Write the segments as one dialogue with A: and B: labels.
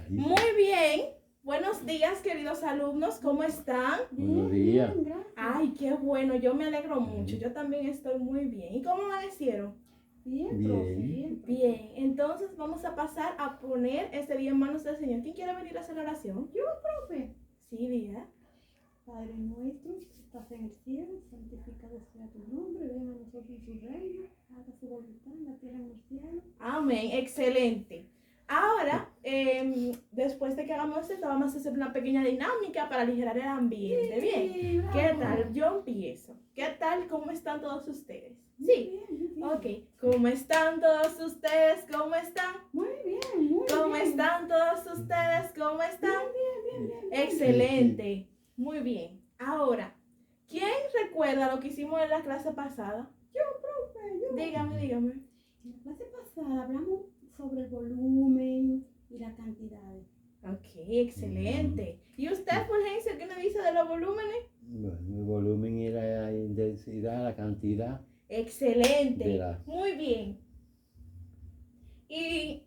A: Muy bien. Buenos días, queridos alumnos. ¿Cómo están?
B: Buenos días.
A: Ay, qué bueno. Yo me alegro mucho. Yo también estoy muy bien. ¿Y cómo amanecieron?
C: Bien,
B: Bien.
C: profe, bien.
A: Bien. Entonces vamos a pasar a poner este día en manos del Señor. ¿Quién quiere venir a hacer la oración?
C: Yo, profe.
A: Sí, diga.
C: Padre nuestro, que estás en el cielo, santificado sea tu nombre, venga a nosotros su reino, haga su voluntad en la tierra y en el cielo.
A: Amén. Excelente. Ahora, después de que hagamos esto, vamos a hacer una pequeña dinámica para aligerar el ambiente. Bien. ¿Qué tal? Yo empiezo. ¿Qué tal? ¿Cómo están todos ustedes? Sí. Ok. ¿Cómo están todos ustedes? ¿Cómo están?
C: Muy bien, muy bien.
A: ¿Cómo están todos ustedes? ¿Cómo están?
C: Bien.
A: Excelente. Muy bien. Ahora, ¿quién recuerda lo que hicimos en la clase pasada?
C: Yo, profe, yo.
A: Dígame.
C: En la clase pasada hablamos sobre el volumen y la cantidad.
A: Ok, excelente. ¿Y usted, Fulgencio, qué me dice de los volúmenes?
B: Bueno, el volumen y la intensidad, la cantidad.
A: Excelente.
B: De la-
A: Muy bien. Y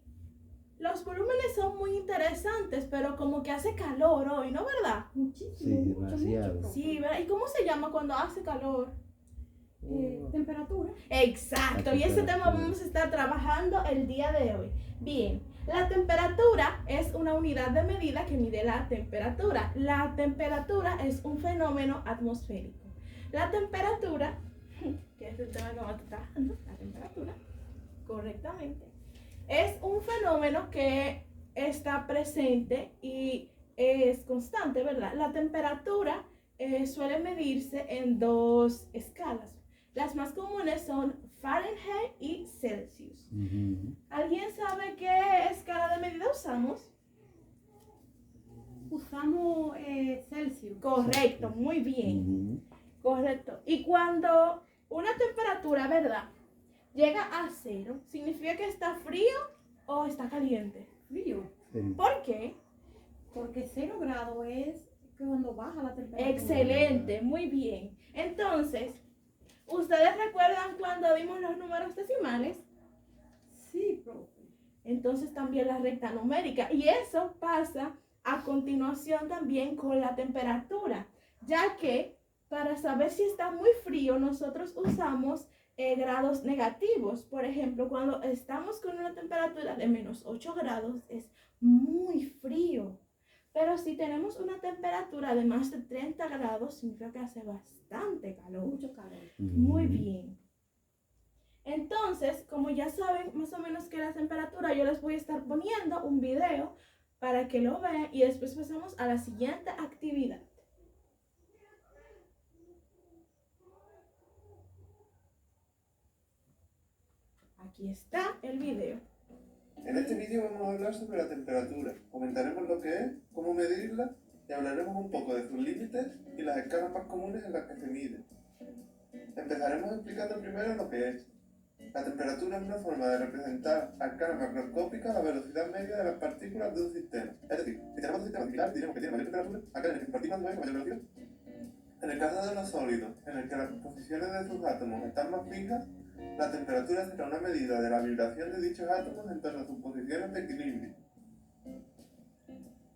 A: los volúmenes son muy interesantes, pero como que hace calor hoy, ¿no, verdad?
C: Muchísimo,
B: Sí,
C: mucho,
B: demasiado.
C: profe.
A: Sí, ¿verdad? ¿Y cómo se llama cuando hace calor?
C: Temperatura.
A: Exacto, y ese tema vamos a estar trabajando el día de hoy. Bien, la temperatura es una unidad de medida que mide la temperatura. La temperatura es un fenómeno atmosférico. La temperatura, que es el tema que vamos a estar trabajando, la temperatura, correctamente, es un fenómeno que está presente y es constante, ¿verdad? La temperatura suele medirse en dos escalas. Las más comunes son Fahrenheit y Celsius. ¿Alguien sabe qué escala de medida usamos?
C: Usamos Celsius.
A: Correcto, muy bien. Correcto. Y cuando una temperatura, ¿verdad?, llega a 0, ¿significa que está frío o está caliente?
C: Frío.
A: ¿Por qué?
C: Porque 0 grados es cuando baja la temperatura.
A: Excelente, muy bien. Entonces, ¿ustedes recuerdan cuando vimos los números decimales?
C: Sí, profe.
A: Entonces también la recta numérica. Y eso pasa a continuación también con la temperatura, ya que para saber si está muy frío nosotros usamos grados negativos. Por ejemplo, cuando estamos con una temperatura de menos 8 grados es muy frío. Pero si tenemos una temperatura de más de 30 grados, significa que hace bastante calor.
C: Mucho calor.
A: Muy bien. Entonces, como ya saben más o menos que la temperatura, yo les voy a estar poniendo un video para que lo vean y después pasamos a la siguiente actividad. Aquí está el video.
D: En este vídeo vamos a hablar sobre la temperatura, comentaremos lo que es, cómo medirla y hablaremos un poco de sus límites y las escalas más comunes en las que se mide. Empezaremos explicando primero lo que es. La temperatura es una forma de representar a escala macroscópica la velocidad media de las partículas de un sistema. Es decir, si tenemos un sistema similar, diremos que tiene mayor temperatura, aquel en el que sus partículas mueven con mayor velocidad. En el caso de los sólidos, en el que las posiciones de sus átomos están más fijas, la temperatura será una medida de la vibración de dichos átomos en torno a sus posiciones de equilibrio.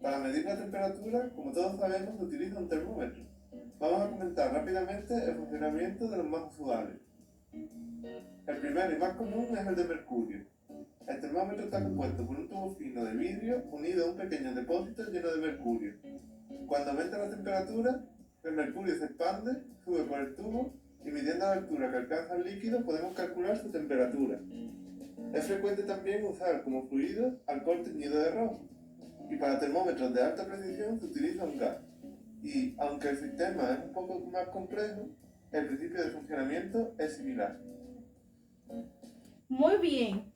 D: Para medir la temperatura, como todos sabemos, se utiliza un termómetro. Vamos a comentar rápidamente el funcionamiento de los más usuales. El primero y más común es el de mercurio. El termómetro está compuesto por un tubo fino de vidrio unido a un pequeño depósito lleno de mercurio. Cuando aumenta la temperatura, el mercurio se expande, sube por el tubo y midiendo la altura que alcanza el líquido podemos calcular su temperatura. Es frecuente también usar como fluido alcohol teñido de rojo. Y para termómetros de alta precisión se utiliza un gas. Y aunque el sistema es un poco más complejo, el principio de funcionamiento es similar.
A: Muy bien.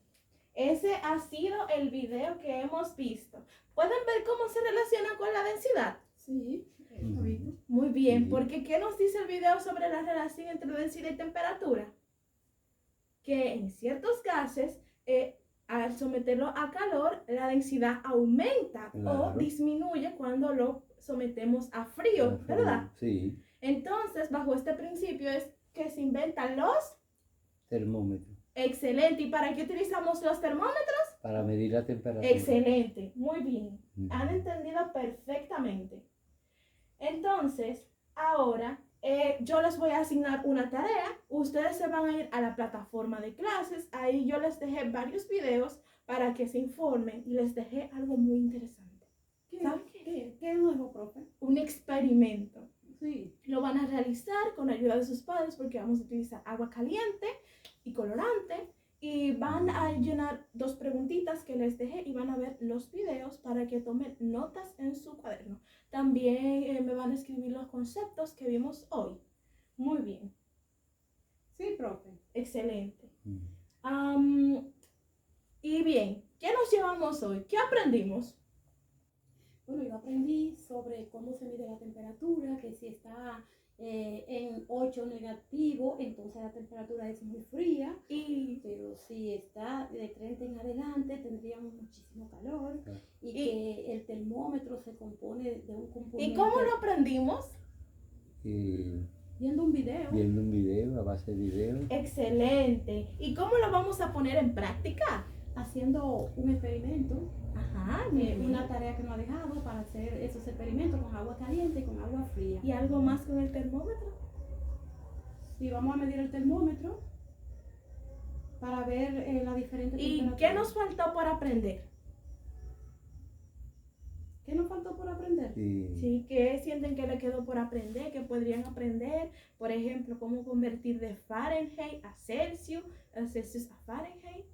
A: Ese ha sido el video que hemos visto. ¿Pueden ver cómo se relaciona con la densidad?
C: Sí, ahorita.
A: Muy bien,
B: Sí.
A: porque ¿qué nos dice el video sobre la relación entre densidad y temperatura? Que en ciertos gases, al someterlo a calor, la densidad aumenta o
B: Claro.
A: disminuye cuando lo sometemos a frío, ¿verdad?
B: Sí,
A: Entonces, bajo este principio es que se inventan los...
B: termómetro.
A: Excelente. ¿Y para qué utilizamos los termómetros?
B: Para medir la temperatura.
A: Excelente. Muy bien. Han entendido perfectamente. Entonces, ahora yo les voy a asignar una tarea. Ustedes se van a ir a la plataforma de clases. Ahí yo les dejé varios videos para que se informen y les dejé algo muy interesante. ¿Saben qué?
C: ¿Qué es nuevo, profe?
A: Un experimento.
C: Sí.
A: Lo van a realizar con ayuda de sus padres porque vamos a utilizar agua caliente y colorante. Y van a llenar 2 preguntitas que les dejé y van a ver los videos para que tomen notas en su cuaderno. También me van a escribir los conceptos que vimos hoy. Muy bien.
C: Sí, profe.
A: Excelente. Y bien, ¿qué nos llevamos hoy? ¿Qué aprendimos?
C: Bueno, yo aprendí sobre cómo se mide la temperatura, que si está en 8 negativo, entonces la temperatura es muy fría, pero si está de 30 en adelante tendríamos muchísimo calor y que el termómetro se compone de un componente.
A: ¿Y cómo lo aprendimos?
C: Viendo un video.
B: Viendo un video, a base de video.
A: Excelente. ¿Y cómo lo vamos a poner en práctica?
C: Haciendo un experimento.
A: Ajá, bien.
C: Una tarea que nos ha dejado para hacer esos experimentos con agua caliente y con agua fría.
A: ¿Y algo más con el termómetro?
C: Sí, vamos a medir el termómetro para ver la diferente temperatura.
A: ¿Y qué nos faltó por aprender?
C: ¿Qué nos faltó por aprender?
A: Sí, ¿qué sienten que le quedó por aprender? ¿Qué podrían aprender? Por ejemplo, cómo convertir de Fahrenheit a Celsius a Fahrenheit.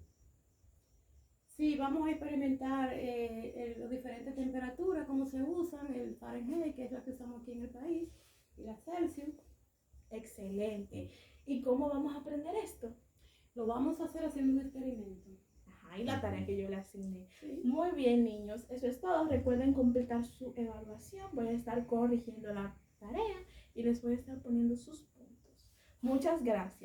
C: Sí, vamos a experimentar las diferentes temperaturas, cómo se usan, el Fahrenheit, que es la que usamos aquí en el país, y la Celsius.
A: Excelente. ¿Y cómo vamos a aprender esto?
C: Lo vamos a hacer haciendo un experimento.
A: Ajá, y la tarea que yo le asigné.
C: Sí.
A: Muy bien, niños. Eso es todo. Recuerden completar su evaluación. Voy a estar corrigiendo la tarea y les voy a estar poniendo sus puntos. Muchas gracias.